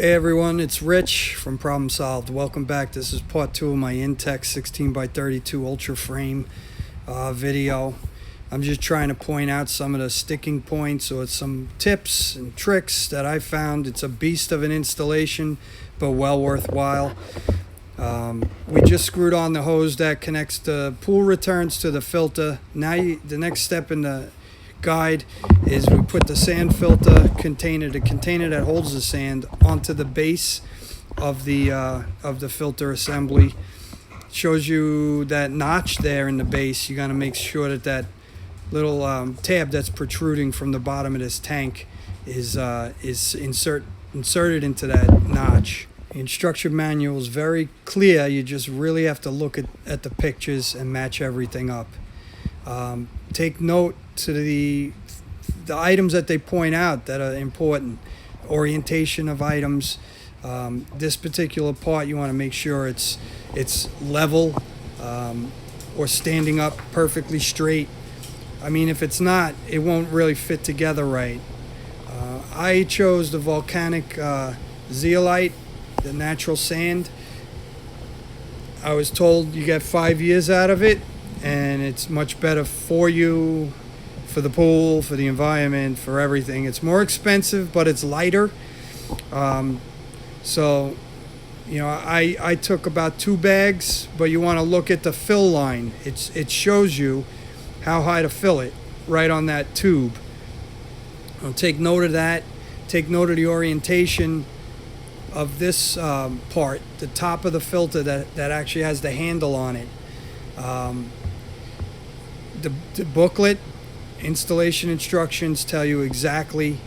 Hey everyone, it's Rich from Problem Solved. Welcome back. This is part 2 of my Intex 16x32 Ultra Frame video. I'm just trying to point out some of the sticking points or some tips and tricks that I found. It's a beast of an installation, but well worthwhile. We just screwed on the hose that connects the pool returns to the filter. Now the next step in the guide is we put the sand filter container, the container that holds the sand, onto the base of the filter assembly. It shows you that notch there in the base. You got to make sure that that little tab that's protruding from the bottom of this tank is inserted into that notch. The instruction manual is very clear. You just really have to look at the pictures and match everything up. Take note to the items that they point out that are important. Orientation of items. This particular part, you want to make sure it's level or standing up perfectly straight. I mean, if it's not, it won't really fit together right. I chose the volcanic zeolite, the natural sand. I was told you get 5 years out of it, and it's much better for you, for the pool, for the environment, for everything. It's more expensive, but it's lighter. So, you know, I took about 2 bags, but you want to look at the fill line. It shows you how high to fill it right on that tube. I'll take note of that. Take note of the orientation of this part, the top of the filter that actually has the handle on it. The booklet, installation instructions tell you exactly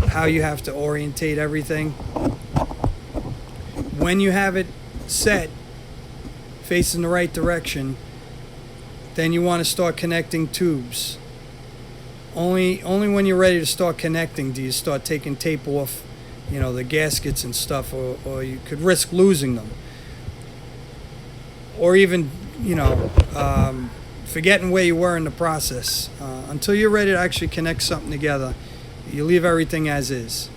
how you have to orientate everything. When you have it set facing the right direction, then you want to start connecting tubes. Only when you're ready to start connecting do you start taking tape off, you know, the gaskets and stuff, or you could risk losing them, or even, you know, forgetting where you were in the process. Until you're ready to actually connect something together, you leave everything as is.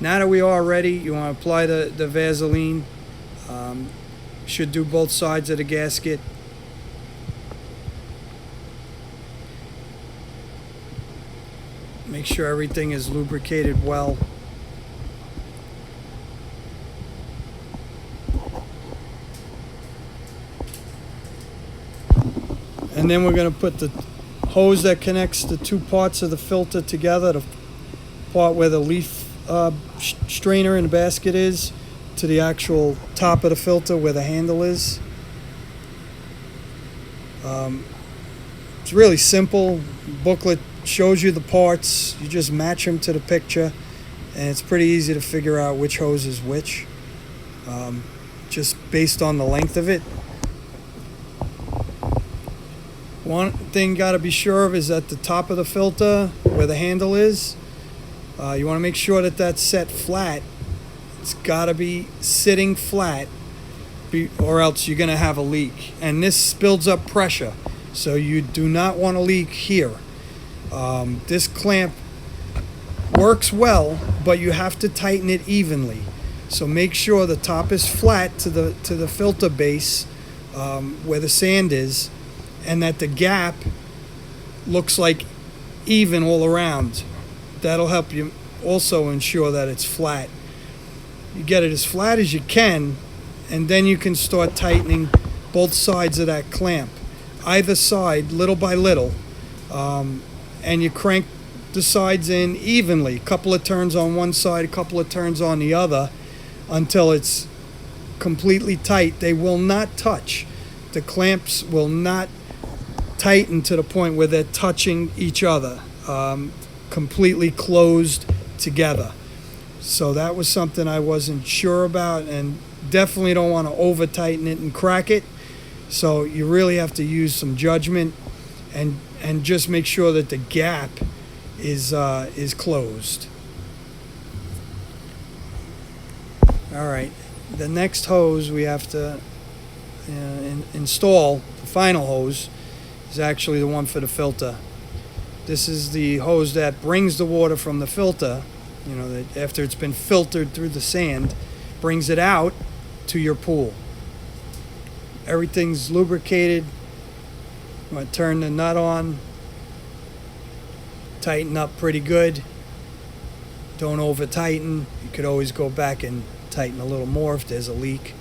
Now that we are ready, you want to apply the Vaseline. Should do both sides of the gasket. Make sure everything is lubricated well. And then we're going to put the hose that connects the 2 parts of the filter together, the part where the leaf strainer in the basket is, to the actual top of the filter where the handle is. It's really simple. Booklet shows you the parts. You just match them to the picture, and it's pretty easy to figure out which hose is which, just based on the length of it. One thing you got to be sure of is at the top of the filter where the handle is, you want to make sure that that's set flat. It's got to be sitting flat, or else you're going to have a leak. And this builds up pressure, so you do not want to leak here. This clamp works well, but you have to tighten it evenly. So make sure the top is flat to the filter base where the sand is, and that the gap looks like even all around. That'll help you also ensure that it's flat. You get it as flat as you can, and then you can start tightening both sides of that clamp, either side, little by little, and you crank the sides in evenly, a couple of turns on one side, a couple of turns on the other, until it's completely tight. They will not touch. The clamps will not tighten to the point where they're touching each other, completely closed together. So that was something I wasn't sure about, and definitely don't want to over tighten it and crack it. So you really have to use some judgment and just make sure that the gap is closed. All right, the next hose we have to install, the final hose, is actually the one for the filter. This is the hose that brings the water from the filter you know, that after it's been filtered through the sand, brings it out to your pool. Everything's lubricated. I'm going to turn the nut on, tighten up pretty good. Don't over tighten. You could always go back and tighten a little more if there's a leak.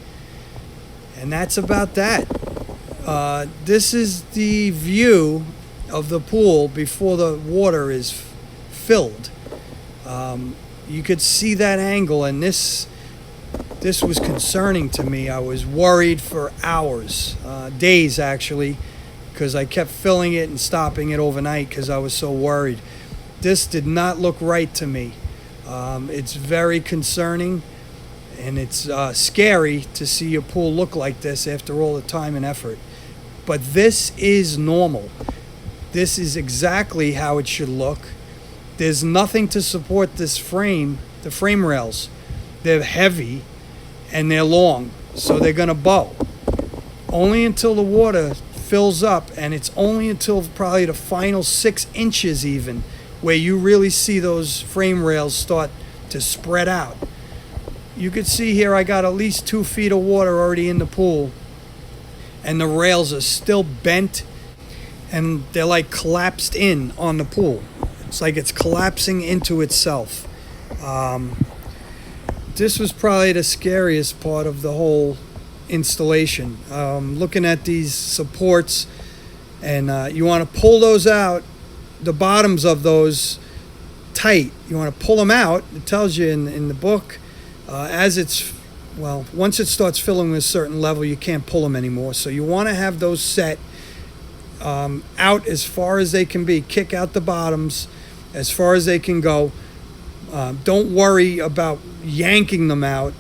And that's about that. This is the view of the pool before the water is filled. You could see that angle, and this was concerning to me. I was worried for hours, days actually, because I kept filling it and stopping it overnight because I was so worried. This did not look right to me. It's very concerning, and it's scary to see your pool look like this after all the time and effort. But this is normal. This is exactly how it should look. There's nothing to support this frame, the frame rails. They're heavy and they're long, so they're going to bow. Only until the water fills up, and it's only until probably the final 6 inches even, where you really see those frame rails start to spread out. You could see here I got at least 2 feet of water already in the pool, and the rails are still bent, and they're like collapsed in on the pool. It's like it's collapsing into itself. This was probably the scariest part of the whole installation. Looking at these supports, and you want to pull those out, the bottoms of those tight. You want to pull them out. It tells you in the book, once it starts filling a certain level, you can't pull them anymore. So you want to have those set out as far as they can be. Kick out the bottoms as far as they can go. Don't worry about yanking them out,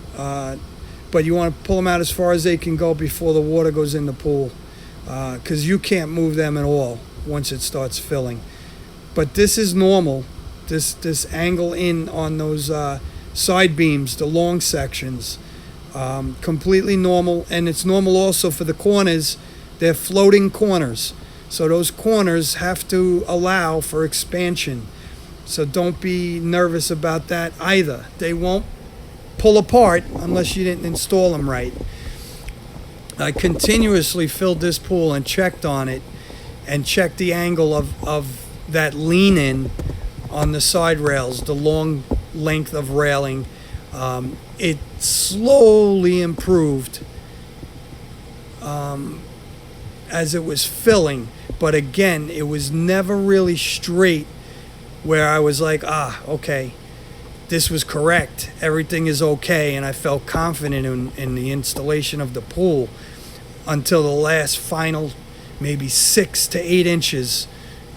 but you want to pull them out as far as they can go before the water goes in the pool, because you can't move them at all once it starts filling. But this is normal. This angle in on those side beams, the long sections, completely normal. And it's normal also for the corners. They're floating corners, so those corners have to allow for expansion. So don't be nervous about that either. They won't pull apart unless you didn't install them right. I continuously filled this pool and checked on it, and checked the angle of that lean in on the side rails, the long length of railing. It slowly improved as it was filling, but again, it was never really straight where I was like, okay, this was correct, everything is okay, and I felt confident in the installation of the pool until the last final maybe 6 to 8 inches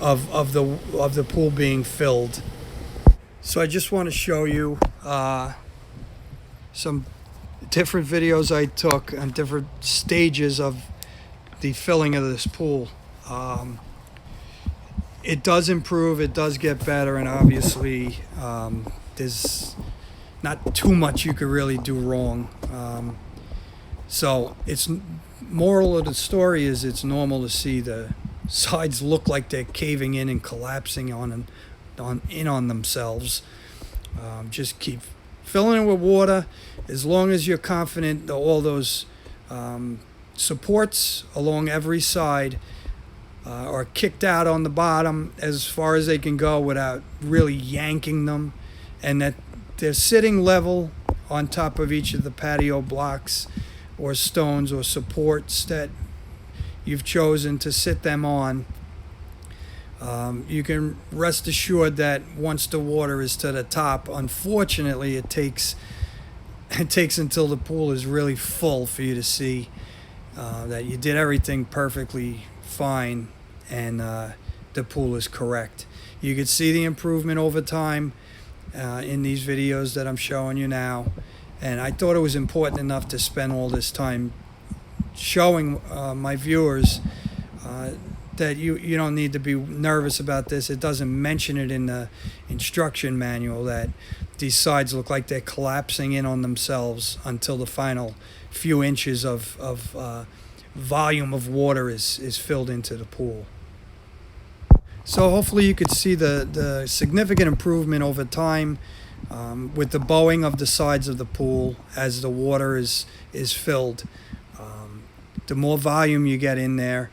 of the pool being filled. So I just want to show you some different videos I took on different stages of the filling of this pool. It does improve, it does get better, and obviously there's not too much you could really do wrong. So it's moral of the story is it's normal to see the sides look like they're caving in and collapsing on themselves. Just keep filling it with water as long as you're confident that all those supports along every side are kicked out on the bottom as far as they can go without really yanking them, and that they're sitting level on top of each of the patio blocks or stones or supports that you've chosen to sit them on. You can rest assured that once the water is to the top, unfortunately it takes until the pool is really full for you to see that you did everything perfectly fine and the pool is correct. You can see the improvement over time in these videos that I'm showing you now, and I thought it was important enough to spend all this time showing my viewers that you don't need to be nervous about this. It doesn't mention it in the instruction manual that these sides look like they're collapsing in on themselves until the final few inches of volume of water is filled into the pool. So hopefully you could see the significant improvement over time with the bowing of the sides of the pool as the water is filled. The more volume you get in there,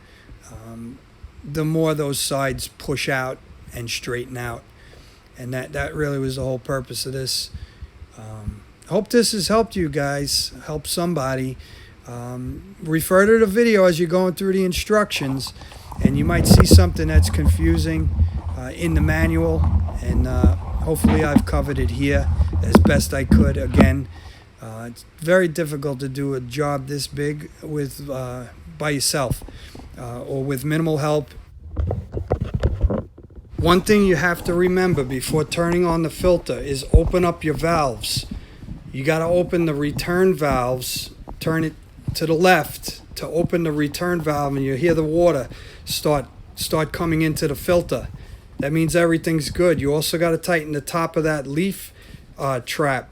the more those sides push out and straighten out. And that really was the whole purpose of this. Hope this has helped you guys, help somebody. Refer to the video as you're going through the instructions, and you might see something that's confusing in the manual, and hopefully I've covered it here as best I could. Again, it's very difficult to do a job this big with by yourself or with minimal help. One thing you have to remember before turning on the filter is open up your valves. You got to open the return valves, turn it to the left to open the return valve, and you hear the water start coming into the filter. That means everything's good. You also got to tighten the top of that leaf trap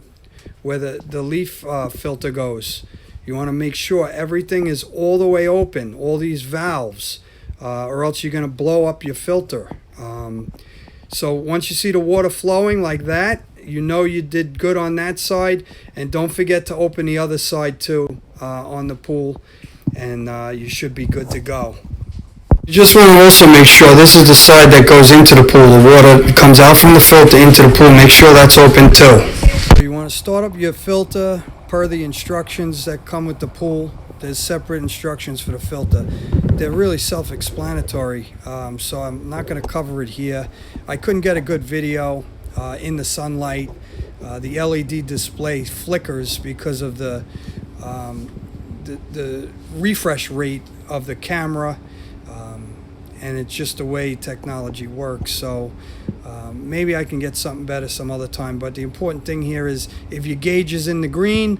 where the leaf filter goes. You want to make sure everything is all the way open, all these valves, or else you're going to blow up your filter. So once you see the water flowing like that, you know you did good on that side, and don't forget to open the other side too on the pool, and you should be good to go. You just want to also make sure this is the side that goes into the pool. The water comes out from the filter into the pool. Make sure that's open too. You want to start up your filter per the instructions that come with the pool. There's separate instructions for the filter. They're really self-explanatory, so I'm not going to cover it here. I couldn't get a good video in the sunlight. The LED display flickers because of the refresh rate of the camera, and it's just the way technology works. So maybe I can get something better some other time. But the important thing here is if your gauge is in the green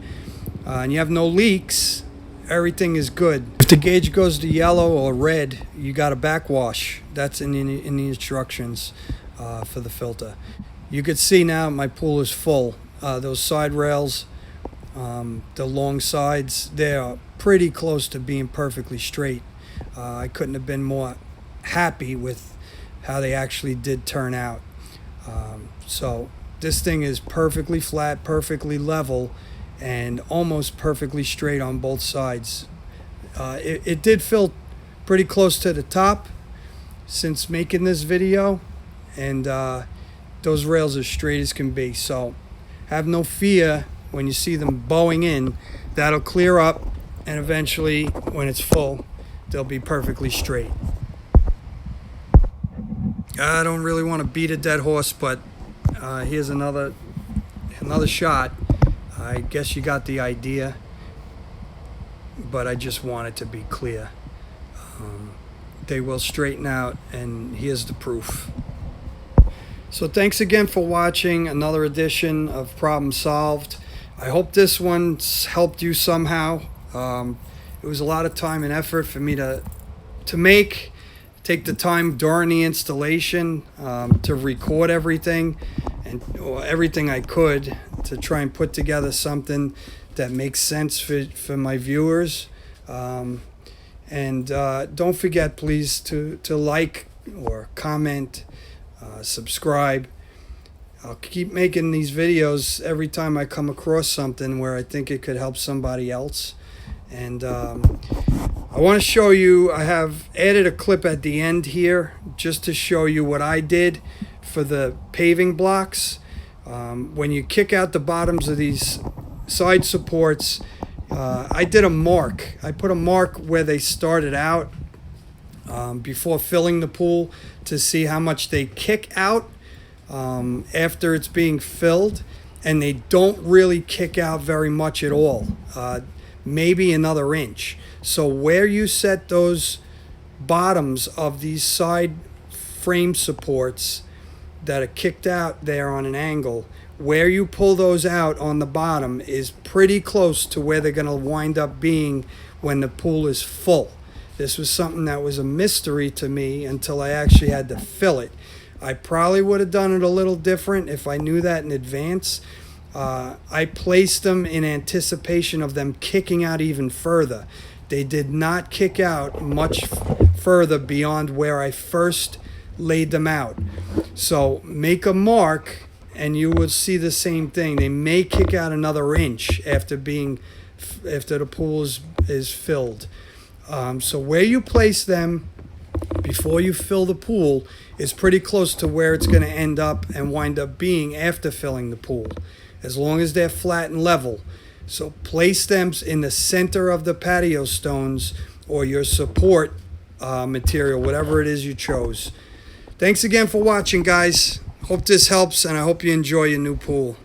and you have no leaks, everything is good. If the gauge goes to yellow or red, you got to backwash. That's in the instructions for the filter. You could see now my pool is full. Those side rails, the long sides, they are pretty close to being perfectly straight. I couldn't have been more happy with how they actually did turn out. So this thing is perfectly flat, perfectly level, and almost perfectly straight on both sides. It did fill pretty close to the top since making this video, and those rails are straight as can be. So have no fear when you see them bowing in. That'll clear up, and eventually when it's full, they'll be perfectly straight. I don't really want to beat a dead horse, but here's another shot. I guess you got the idea, but I just want it to be clear. They will straighten out, and here's the proof. So thanks again for watching another edition of Problem Solved. I hope this one's helped you somehow. It was a lot of time and effort for me to take the time during the installation to record everything and everything I could to try and put together something that makes sense for my viewers. And don't forget, please, to like or comment, subscribe. I'll keep making these videos every time I come across something where I think it could help somebody else. And I want to show you, I have added a clip at the end here just to show you what I did for the paving blocks. When you kick out the bottoms of these side supports, I did a mark. I put a mark where they started out before filling the pool to see how much they kick out after it's being filled, and they don't really kick out very much at all, maybe another inch. So where you set those bottoms of these side frame supports that are kicked out there on an angle, where you pull those out on the bottom is pretty close to where they're going to wind up being when the pool is full. This was something that was a mystery to me until I actually had to fill it. I probably would have done it a little different if I knew that in advance. I placed them in anticipation of them kicking out even further. They did not kick out much further beyond where I first laid them out. So make a mark and you will see the same thing. They may kick out another inch after the pool is filled. So where you place them before you fill the pool is pretty close to where it's going to end up and wind up being after filling the pool, as long as they're flat and level. So place them in the center of the patio stones or your support material, whatever it is you chose. Thanks again for watching, guys. Hope this helps, and I hope you enjoy your new pool.